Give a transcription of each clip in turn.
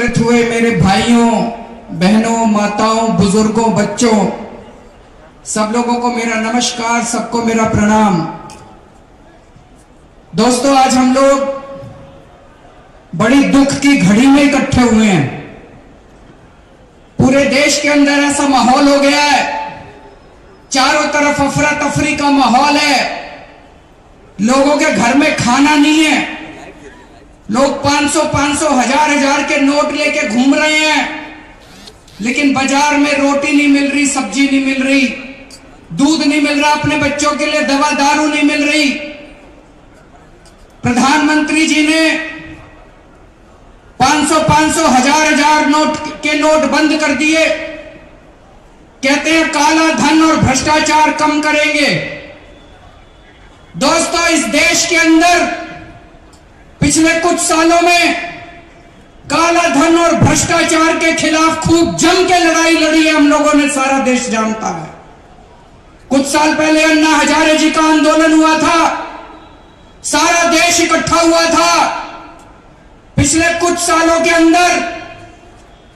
एकत्रित हुए मेरे भाइयों, बहनों, माताओं, बुजुर्गों, बच्चों, सब लोगों को मेरा नमस्कार, सबको मेरा प्रणाम। दोस्तों, आज हम लोग बड़ी दुख की घड़ी में इकट्ठे हुए हैं। पूरे देश के अंदर ऐसा माहौल हो गया है, चारों तरफ अफरा तफरी का माहौल है। लोगों के घर में खाना नहीं है, लोग 500 हजार के नोट लेके घूम रहे हैं, लेकिन बाजार में रोटी नहीं मिल रही, सब्जी नहीं मिल रही, दूध नहीं मिल रहा, अपने बच्चों के लिए दवा दारू नहीं मिल रही। प्रधानमंत्री जी ने 500 हजार के नोट बंद कर दिए। कहते हैं काला धन और भ्रष्टाचार कम करेंगे। दोस्तों, इस देश के अंदर पिछले कुछ सालों में काला धन और भ्रष्टाचार के खिलाफ खूब जम के लड़ाई लड़ी है हम लोगों ने, सारा देश जानता है। कुछ साल पहले अन्ना हजारे जी का आंदोलन हुआ था, सारा देश इकट्ठा हुआ था। पिछले कुछ सालों के अंदर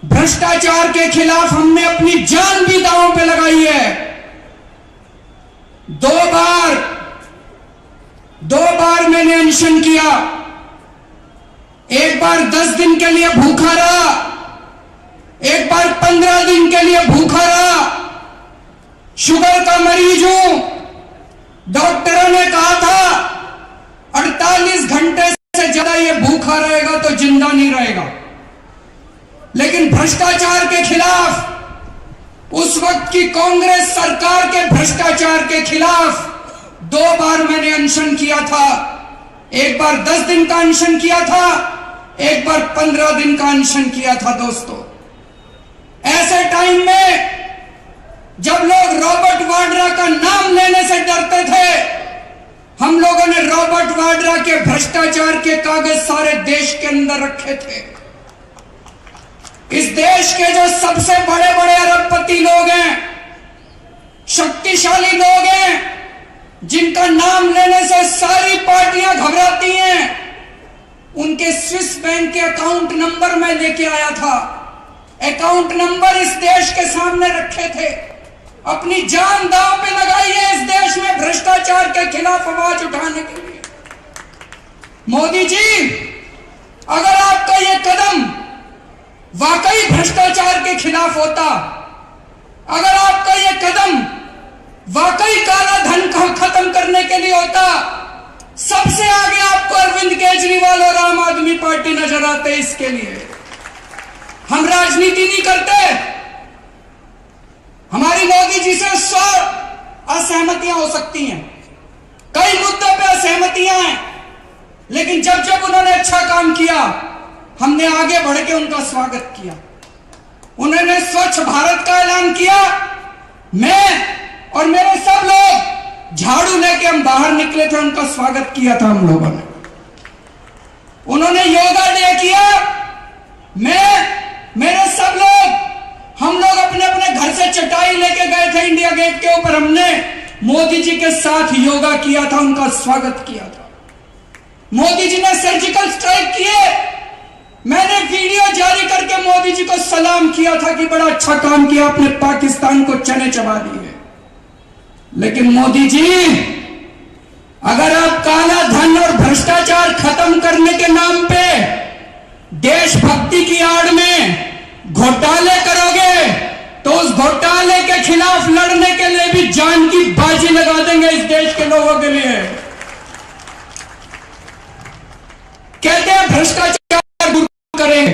भ्रष्टाचार के खिलाफ हमने अपनी जान भी दांव पे लगाई है। दो बार मैंने अनशन किया। एक बार 10 दिन के लिए भूखा रहा, एक बार 15 दिन के लिए भूखा रहा। शुगर का मरीज हूं, डॉक्टरों ने कहा था 48 घंटे से ज्यादा ये भूखा रहेगा तो जिंदा नहीं रहेगा। लेकिन भ्रष्टाचार के खिलाफ, उस वक्त की कांग्रेस सरकार के भ्रष्टाचार के खिलाफ 2 बार मैंने अनशन किया था। एक बार 10 दिन का अनशन किया था, एक बार 15 दिन का अनशन किया था। दोस्तों, ऐसे टाइम में जब लोग रॉबर्ट वाड्रा का नाम लेने से डरते थे, हम लोगों ने रॉबर्ट वाड्रा के भ्रष्टाचार के कागज सारे देश के अंदर रखे थे। इस देश के जो सबसे बड़े बड़े अरबपति लोग हैं, शक्तिशाली लोग हैं, जिनका नाम लेने से सारी पार्टियां घबराती हैं, उनके स्विस बैंक के अकाउंट नंबर मैं लेके आया था। अकाउंट नंबर इस देश के सामने रखे थे। अपनी जान दांव पे लगाई है इस देश में भ्रष्टाचार के खिलाफ आवाज उठाने के लिए। मोदी जी, अगर आपका यह कदम वाकई भ्रष्टाचार के खिलाफ होता, अगर आपका यह कदम वाकई काला धन को खत्म करने के लिए होता, सबसे आगे आपको अरविंद केजरीवाल और आम आदमी पार्टी नजर आते। इसके लिए हम राजनीति नहीं करते। हमारी मोदी जी से 100 असहमतियां हो सकती हैं, कई मुद्दों पे असहमतियां हैं, लेकिन जब जब उन्होंने अच्छा काम किया, हमने आगे बढ़ के उनका स्वागत किया। उन्होंने स्वच्छ भारत का ऐलान किया, मैं और मेरे सब लोग झाड़ू लेके हम बाहर निकले थे, उनका स्वागत किया था हम लोगों ने। उन्होंने योगा डे किया, मेरे सब लोग, हम लोग अपने अपने घर से चटाई लेके गए थे इंडिया गेट के ऊपर, हमने मोदी जी के साथ योगा किया था, उनका स्वागत किया था। मोदी जी ने सर्जिकल स्ट्राइक किए, मैंने वीडियो जारी करके मोदी जी को सलाम किया था कि बड़ा अच्छा काम किया, आपने पाकिस्तान को चने चबा दिए। लेकिन मोदी जी, अगर आप काला धन और भ्रष्टाचार खत्म करने के नाम पे देशभक्ति की आड़ में घोटाले करोगे, तो उस घोटाले के खिलाफ लड़ने के लिए भी जान की बाजी लगा देंगे इस देश के लोगों के लिए। कहते हैं भ्रष्टाचार दूर करेंगे,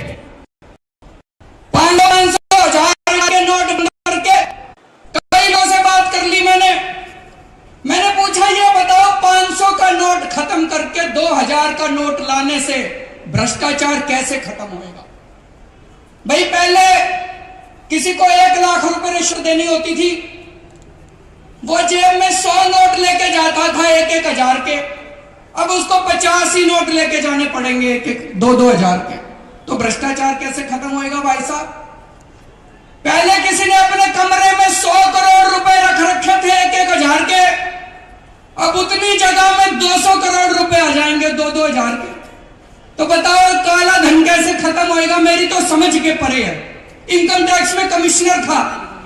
500 हजार के नोट बंद करके कई लोगों से बात कर ली मैंने पूछा, ये बताओ 500 का नोट खत्म करके 2000 का नोट लाने से भ्रष्टाचार कैसे खत्म होएगा? भाई, पहले किसी को 1 लाख रुपए रिश्वत देनी होती थी, वो जेब में 100 नोट लेके जाता था 1-1 हजार के, अब उसको 50 ही नोट लेके जाने पड़ेंगे 1-2 हजार के। तो भ्रष्टाचार कैसे खत्म होएगा भाई साहब? पहले किसी ने अपने कमरे में 100 करोड़ रुपए रख रखे थे 1-1 हजार के, अब उतनी जगह में 200 करोड़ रुपए आ जाएंगे 2-2 हजार के। तो बताओ काला धन कैसे खत्म होएगा? मेरी तो समझ के परे है। इनकम टैक्स में कमिश्नर था,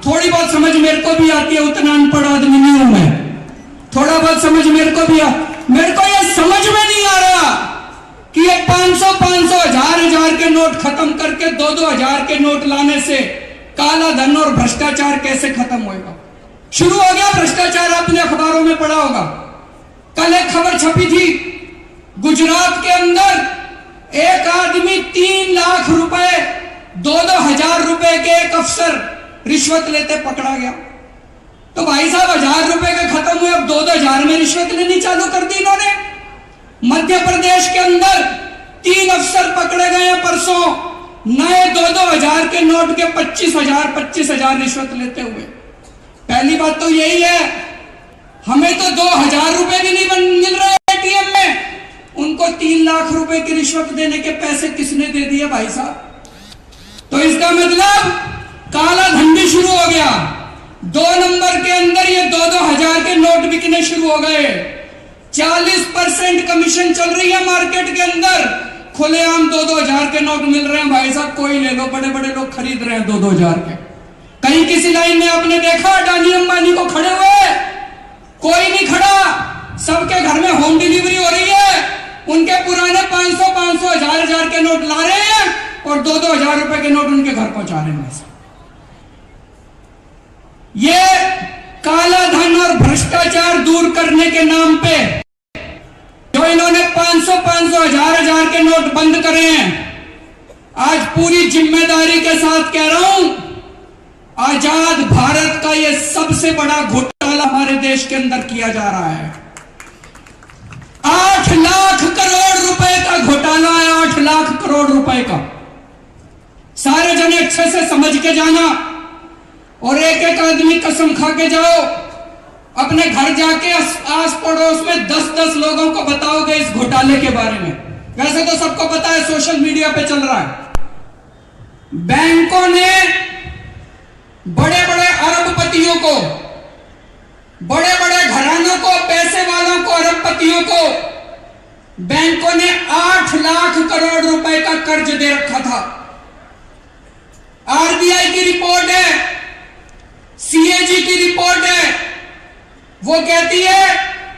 थोड़ी बहुत समझ मेरे को भी आती है, उतना अनपढ़ आदमी नहीं हूं मैं, थोड़ा बहुत समझ मेरे को भी मेरे को ये समझ में नहीं आ रहा कि ये 500 1000 के नोट खत्म करके 2-2 के नोट लाने से काला धन और भ्रष्टाचार कैसे खत्म होएगा। शुरू हो गया भ्रष्टाचार, आपने अखबारों में पढ़ा होगा। कल एक खबर छपी थी, गुजरात के अंदर एक आदमी 3 लाख रुपए 2-2 हजार रुपए के एक अफसर रिश्वत लेते पकड़ा गया। तो भाई साहब 1000 रुपए के खत्म हुए, अब 2-2 हजार में रिश्वत लेनी चालू कर दी इन्होंने। मध्य प्रदेश के अंदर 3 अफसर पकड़े गए हैं परसों, नए 2-2 हजार के नोट के 25,000 रिश्वत लेते हुए। पहली बात तो यही है, हमें तो 2,000 रुपए भी नहीं मिल रहे एटीएम में, उनको 3 लाख रुपए की रिश्वत देने के पैसे किसने दे दिए भाई साहब? तो इसका मतलब काला धन भी शुरू हो गया। 2 नंबर के अंदर ये 2-2 हजार के नोट बिकने शुरू हो गए। 40% कमीशन चल रही है मार्केट के अंदर, खुलेआम 2-2 हजार के नोट मिल रहे हैं भाई साहब, कोई ले लो, बड़े बड़े लोग खरीद रहे हैं 2-2 हजार के। कहीं किसी लाइन में आपने देखा अडानी अंबानी को खड़े हुए? कोई नहीं खड़ा, सबके घर में होम डिलीवरी हो रही है, उनके पुराने 500 1000 के नोट ला रहे हैं और 2-2 हजार रुपए के नोट उनके घर पहुंचा रहे हैं। ये काला धन और भ्रष्टाचार दूर करने के नाम पे जो इन्होंने 500 1000 के नोट बंद करे हैं, आज पूरी जिम्मेदारी के साथ कह रहा हूं, आजाद भारत का ये सबसे बड़ा घोटाला हमारे देश के अंदर किया जा रहा है। 8 लाख करोड़ रुपए का घोटाला है, 8 लाख करोड़ रुपए का। सारे जने अच्छे से समझ के जाना और एक एक आदमी कसम खा के जाओ, अपने घर जाके आस पड़ोस में 10-10 लोगों को बताओगे इस घोटाले के बारे में। वैसे तो सबको पता है, सोशल मीडिया पे चल रहा है। बैंकों ने बड़े बड़े अरबपतियों को, बड़े बड़े घरानों को, पैसे वालों को, अरबपतियों को बैंकों ने 8 लाख करोड़ रुपए का कर्ज दे रखा था। आरबीआई की रिपोर्ट है, सीएजी की रिपोर्ट है, वो कहती है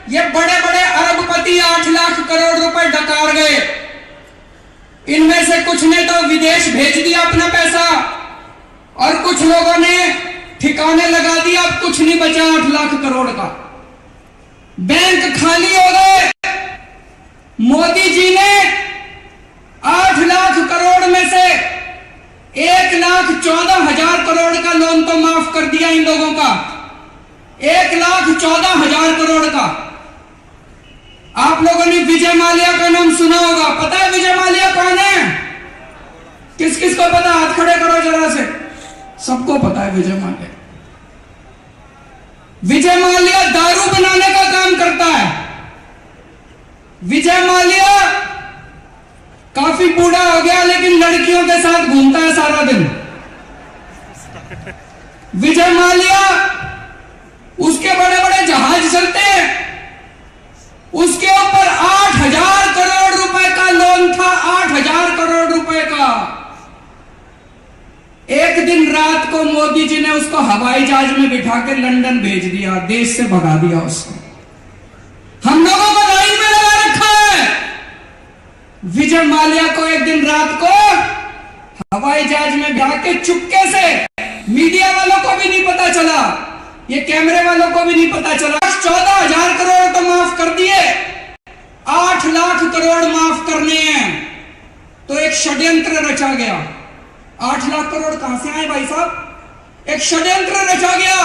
ये बड़े बड़े अरबपति 8 लाख करोड़ रुपए डकार गए। इनमें से कुछ ने तो विदेश भेज दिया अपना पैसा और कुछ लोगों ने ठिकाने लगा दिया, अब कुछ नहीं बचा 8 लाख करोड़ का। बैंक खाली हो गए। मोदी जी ने 8 लाख करोड़ में से 1,14,000 करोड़ का लोन तो माफ कर दिया इन लोगों का, 1,14,000 करोड़ का। आप लोगों ने विजय माल्या का नाम सुना होगा, पता है विजय माल्या कौन है? किस किस को पता? हाथ खड़े करो जरा से। सबको पता है विजय माल्या। विजय माल्या दारू बनाने का काम करता है। विजय माल्या काफी बूढ़ा हो गया लेकिन लड़कियों के साथ घूमता है सारा दिन। विजय माल्या, उसके बड़े बड़े जहाज चलते हैं, उसके ऊपर 8,000 करोड़ रुपए का लोन था, 8,000 करोड़ रुपए का। एक दिन रात को मोदी जी ने उसको हवाई जहाज में बिठा के लंदन भेज दिया, देश से भगा दिया उसको। हम लोगों को लाइन में लगा रखा है। विजय माल्या को एक दिन रात को हवाई जहाज में बिठा के चुपके से, मीडिया वालों को भी नहीं पता चला, ये कैमरे वालों को भी नहीं पता चला। 14,000 करोड़ तो माफ कर दिए, 8 लाख करोड़ माफ करने हैं। तो एक षड्यंत्र रचा गया। 8 लाख करोड़ कहां से आए भाई साहब? एक षड्यंत्र रचा गया।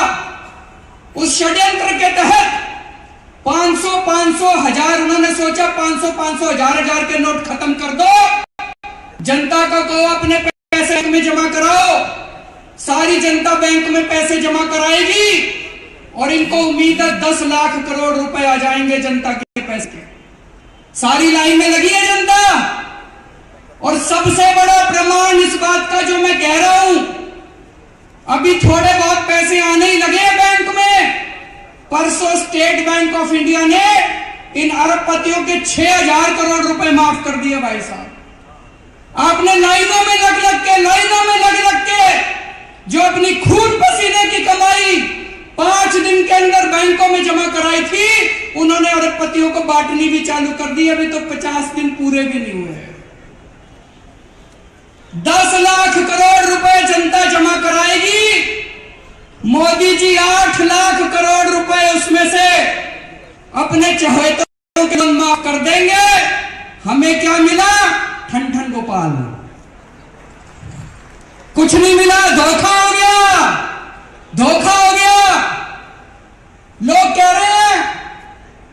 उस षड्यंत्र के तहत 500 हजार, उन्होंने सोचा 500 हजार के नोट खत्म कर दो, जनता को कहो अपने पैसे में जमा कराओ। सारी जनता बैंक में पैसे जमा कराएगी और इनको उम्मीद है 10 लाख करोड़ रुपए आ जाएंगे जनता के पैसे के। सारी लाइन में लगी है जनता। और सबसे बड़ा प्रमाण इस बात का जो मैं कह रहा हूं, अभी थोड़े बहुत पैसे आने ही लगे हैं बैंक में। परसों स्टेट बैंक ऑफ इंडिया ने इन अरबपतियों के 6,000 करोड़ रुपए माफ कर दिए भाई साहब। आपने लाइनों में लग के जो अपनी खून पसीने की कमाई 5 दिन के अंदर बैंकों में जमा कराई थी, उन्होंने अरबपतियों को बांटनी भी चालू कर दी। अभी तो 50 दिन पूरे भी नहीं हुए। 10 लाख करोड़ रुपए जनता जमा कराएगी, मोदी जी 8 लाख करोड़ रुपए उसमें से अपने चहेतों के लोन माफ कर देंगे। हमें क्या मिला? ठन ठन गोपाल, कुछ नहीं मिला। धोखा हो गया, धोखा हो गया। लोग कह रहे हैं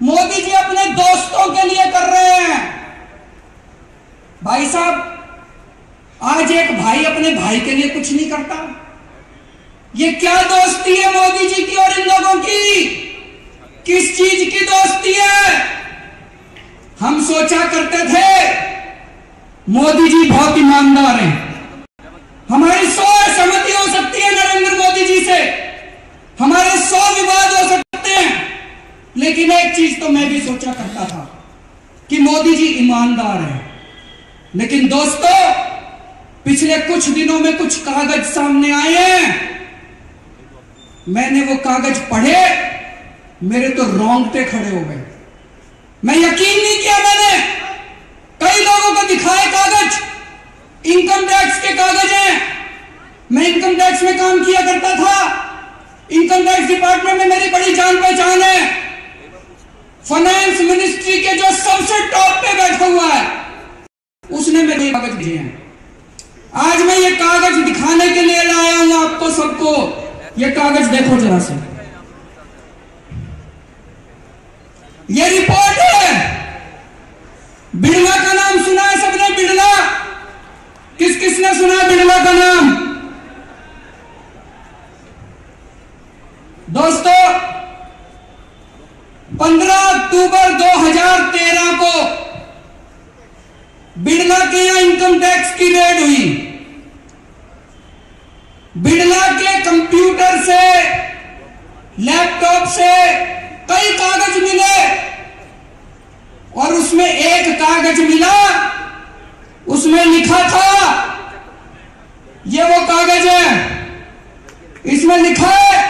मोदी जी अपने दोस्तों के लिए कर रहे हैं। भाई साहब, आज एक भाई अपने भाई के लिए कुछ नहीं करता। ये क्या दोस्ती है मोदी जी की और इन लोगों की? किस चीज की दोस्ती है? हम सोचा करते थे मोदी जी बहुत ईमानदार हैं, हमारी 100 सहमति हो सकती है नरेंद्र मोदी जी से, हमारे 100 विवाद हो सकते हैं, लेकिन एक चीज तो मैं भी सोचा करता था कि मोदी जी ईमानदार हैं। लेकिन दोस्तों, पिछले कुछ दिनों में कुछ कागज सामने आए हैं, मैंने वो कागज पढ़े, मेरे तो रोंगटे खड़े हो गए। मैं यकीन नहीं किया। मैंने कई लोगों को दिखाए कागज, इनकम टैक्स के कागज हैं। मैं इनकम टैक्स में काम किया करता था, इनकम टैक्स डिपार्टमेंट में मेरी बड़ी जान पहचान है। फाइनेंस मिनिस्ट्री के जो सबसे टॉप पे बैठा हुआ है, उसने मेरे कागज दिए हैं। आज मैं ये कागज दिखाने के लिए लाया हूं आपको सबको। ये कागज देखो जरा से, ये रिपोर्ट है। बिड़ला का नाम सुना है सबने? बिड़ला, किस किसने सुना है बिड़ला का नाम? दोस्तों, 15 अक्टूबर 2013 को बिड़ला के यहां इनकम टैक्स की रेड हुई। बिड़ला के कंप्यूटर से, लैपटॉप से कई कागज मिले और उसमें एक कागज मिला, उसमें लिखा था, ये वो कागज है, इसमें लिखा है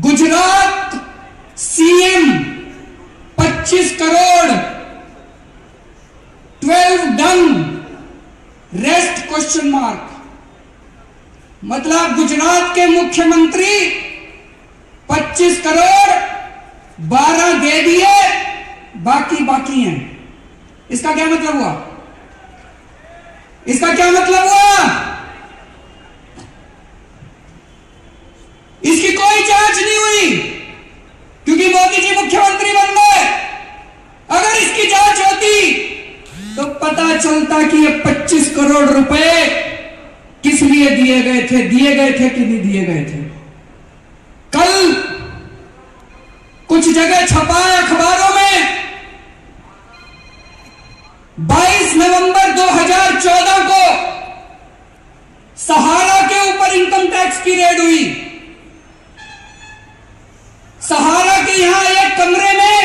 Gujarat CM 25 crore 12 done rest question mark. मतलब गुजरात के मुख्यमंत्री 25 करोड़ 12 दे दिए, बाकी बाकी हैं। इसका क्या मतलब हुआ? इसका क्या मतलब हुआ? इसकी कोई जांच नहीं हुई क्योंकि मोदी जी मुख्यमंत्री बन गए। अगर इसकी जांच होती तो पता चलता कि ये 25 करोड़ रुपए किस लिए दिए गए थे कि नहीं दिए गए थे। कल कुछ जगह छपा है अखबारों में, 22 नवंबर 2014 को सहारा के ऊपर इनकम टैक्स की रेड हुई। सहारा के यहां एक कमरे में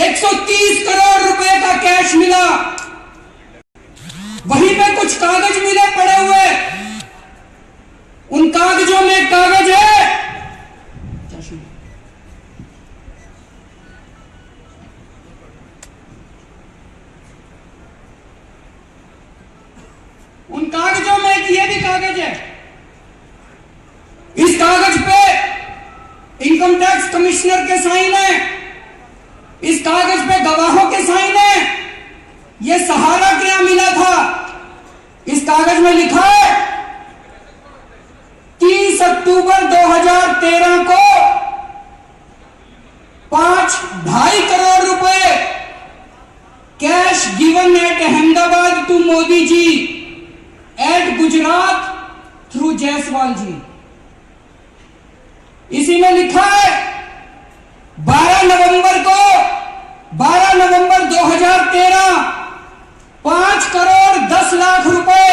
130 करोड़ रुपए का कैश मिला। वहीं पे कुछ कागज मिले पड़े हुए, उन कागजों में एक कागज है, उन कागजों में एक ये भी कागज है। इस कागज पे इनकम टैक्स कमिश्नर के साइन है, इस कागज पे गवाहों के साइन है। यह सहारा के यहां मिला था। इस कागज में लिखा है 30 अक्टूबर 2013 को 2.5 करोड़ रुपए cash given at Ahmedabad to Modi ji at Gujarat through Jaiswal ji. इसी में लिखा है 12 नवंबर 2013 5 करोड़ 10 लाख रुपए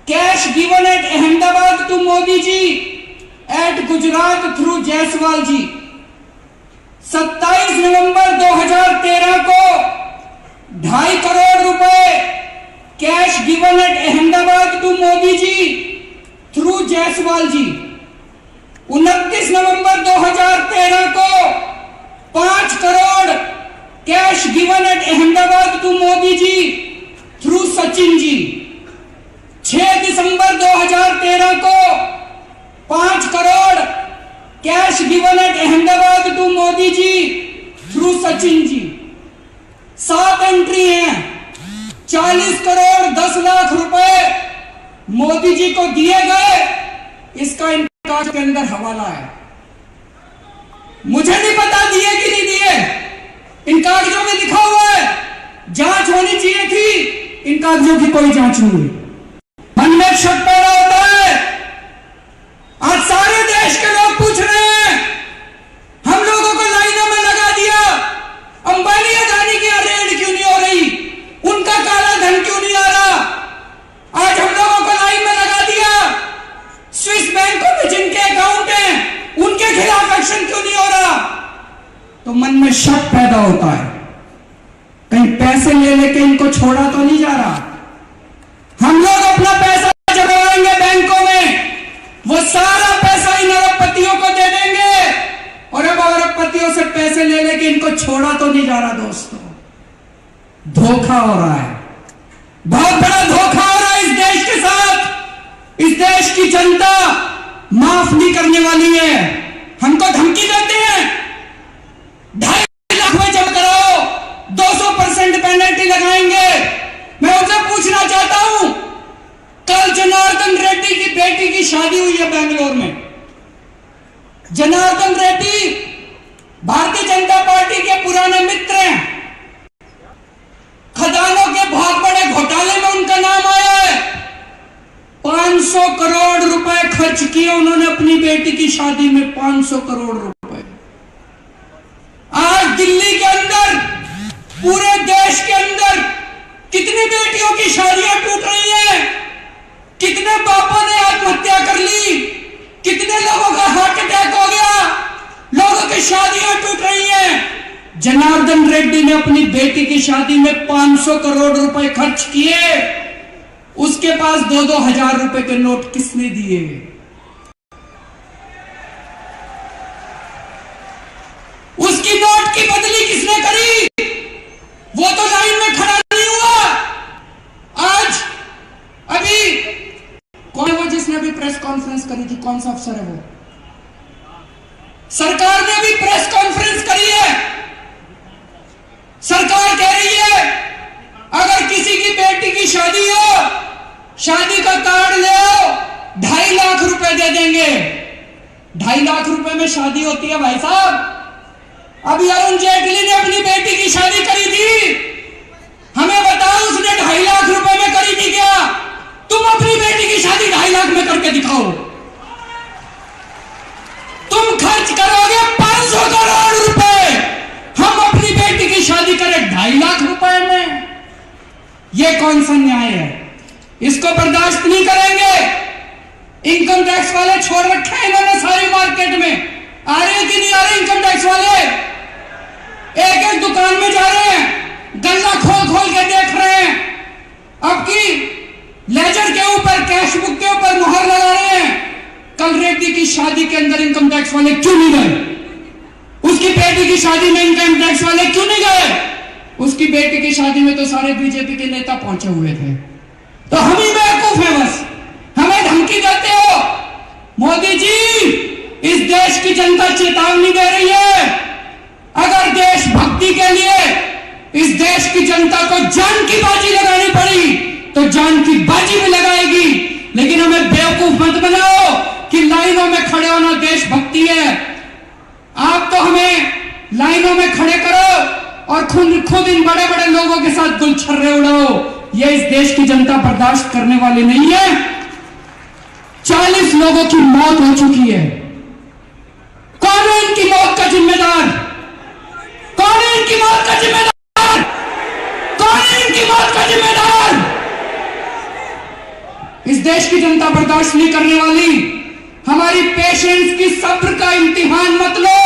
cash given at Ahmedabad to Modi ji at Gujarat through Jaiswal ji. 27 नवंबर 2013 को 2.5 करोड़ रुपए cash given at Ahmedabad to Modi ji through Jaiswal ji. 29 नवंबर 2013 को 5 crore cash given at Ahmedabad to Modi ji through Sachin ji. 6 दिसंबर 2013 को 5 crore cash given at Ahmedabad to Modi ji through Sachin ji. 7 entry हैं। 40 करोड़ 10 लाख रुपए मोदी जी को दिए गए। इसका इन कागज के अंदर हवाला है। मुझे नहीं पता दिए कि नहीं दिए, इन कागजों में लिखा हुआ है। जांच होनी चाहिए थी, इन कागजों की कोई जांच नहीं हुई। मन में शक पैदा होता है। आज सारे देश के लोग पूछ रहे हैं, हम लोगों को लाइनों में लगा दिया, अंबानी अदानी की रेड क्यों नहीं हो रही, उनका काला धन क्यों नहीं आ रहा। आज हम लोगों को लाइन में लगा दिया, स्विस बैंकों में जिनके अकाउंट हैं उनके खिलाफ एक्शन क्यों नहीं हो रहा। तो मन में शक पैदा होता है, कहीं पैसे ले लेके इनको छोड़ा तो नहीं जा रहा। हम लोग अपना पैसा जमाएंगे बैंकों में, वो सारा पैसा इन अरबपतियों को दे देंगे और अब अरबपतियों से पैसे ले लेके इनको छोड़ा तो नहीं जा रहा। दोस्तों, धोखा हो रहा है, बहुत बड़ा धोखा हो रहा है इस देश के साथ। इस देश की जनता माफ नहीं करने वाली है। हमको धमकी देते हैं 2.5 लाख में जमा कराओ, 200% पेनल्टी लगाएंगे। मैं उनसे पूछना चाहता हूं, कल जनार्दन रेड्डी की बेटी की शादी हुई है बेंगलोर में। जनार्दन रेड्डी भारतीय जनता पार्टी के पुराने मित्र हैं। खदानों के बहुत बड़े घोटाले में उनका नाम आया है। 500 करोड़ रुपए खर्च किए उन्होंने अपनी बेटी की शादी में, 500 करोड़ रुपए। आज दिल्ली के अंदर, पूरे देश के अंदर कितनी बेटियों की शादियां टूट रही हैं, कितने बापों ने आत्महत्या कर ली, कितने लोगों का हार्ट अटैक हो गया, लोगों की शादियां टूट रही हैं। जनार्दन रेड्डी ने अपनी बेटी की शादी में 500 करोड़ रुपए खर्च किए। उसके पास 2-2 हजार रुपए के नोट किसने दिए? उसकी नोट की बदली किसने करी? वो तो लाइन में खड़ा नहीं हुआ। आज अभी कौन है वो जिसने अभी प्रेस कॉन्फ्रेंस करी थी, कौन सा अफसर है वो? सरकार ने अभी प्रेस कॉन्फ्रेंस करी है। सरकार कह रही है अगर किसी की बेटी की शादी हो, शादी का कार्ड ले आओ, 2.5 लाख रुपए दे देंगे। 2.5 लाख रुपए में शादी होती है भाई साहब। अभी अरुण जेटली ने अपनी बेटी की शादी करी थी, हमें बताओ उसने 2.5 लाख रुपए में करी थी क्या? तुम अपनी बेटी की शादी 2.5 लाख में करके दिखाओ। तुम खर्च करोगे 500 करोड़ रुपए, हम अपनी बेटी की शादी करें 2.5 लाख रुपए में। यह कौन सा न्याय है? इसको बर्दाश्त नहीं करेंगे। इनकम टैक्स वाले छोड़ रखे हैं इन्होंने सारी मार्केट में। आ रहे हैं कि नहीं आ रहे इनकम टैक्स वाले? एक एक दुकान में जा रहे हैं, गल्ला खोल खोल के देख रहे हैं। अब की लेजर के ऊपर, कैश बुक के ऊपर मुहर लगा रहे हैं। कल रेड्डी की शादी के अंदर इनकम टैक्स वाले क्यों नहीं गए? उसकी बेटी की शादी में इनकम टैक्स वाले क्यों नहीं गए? उसकी बेटी की शादी में तो सारे बीजेपी के नेता पहुंचे हुए थे। तो हम ही बेवकूफ हैं बस, हमें धमकी देते हो। मोदी जी, इस देश की जनता चेतावनी दे रही है। अगर देशभक्ति के लिए इस देश की जनता को जान की बाजी लगानी पड़ी तो जान की बाजी भी लगाएगी, लेकिन हमें बेवकूफ मत बनाओ कि लाइनों में खड़े होना देशभक्ति है। आप तो हमें लाइनों में खड़े करो और खुद इन बड़े बड़े लोगों के साथ गुलछर्रे उड़ाओ। यह इस देश की जनता बर्दाश्त करने वाली नहीं है। 40 लोगों की मौत हो चुकी है। कौन है इनकी मौत का जिम्मेदार? कौन है इनकी मौत का जिम्मेदार? कौन है इनकी मौत का जिम्मेदार? इस देश की जनता बर्दाश्त नहीं करने वाली। हमारी पेशेंस की, सब्र का इम्तिहान मत लो।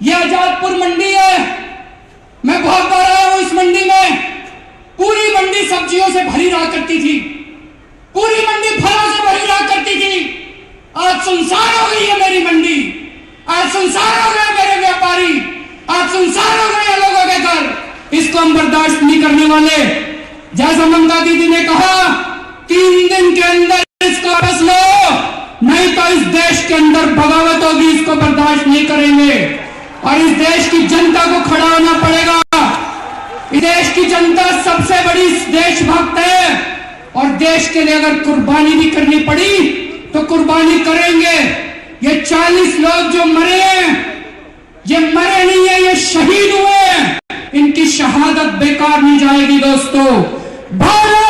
यह आजादपुर मंडी है। मैं बहुत बार आया हूं इस मंडी में। पूरी मंडी सब्जियों से भरी रहा करती थी, पूरी मंडी फलों से भरी रहा करती थी। आज सुनसान हो गई है मेरी मंडी, आज सुनसान हो गए मेरे व्यापारी, आज सुनसान हो गए लोगों के घर। इसको हम बर्दाश्त नहीं करने वाले। जैसा ममता दीदी ने कहा, 3 दिन के अंदर इसको वापस लो, नहीं तो इस देश के अंदर बगावत होगी। इसको बर्दाश्त नहीं करेंगे और इस देश की जनता को खड़ा होना पड़ेगा। इस देश की जनता सबसे बड़ी देशभक्त है और देश के लिए अगर कुर्बानी भी करनी पड़ी तो कुर्बानी करेंगे। ये 40 लोग जो मरे हैं, ये मरे नहीं है, ये शहीद हुए। इनकी शहादत बेकार नहीं जाएगी दोस्तों। भारत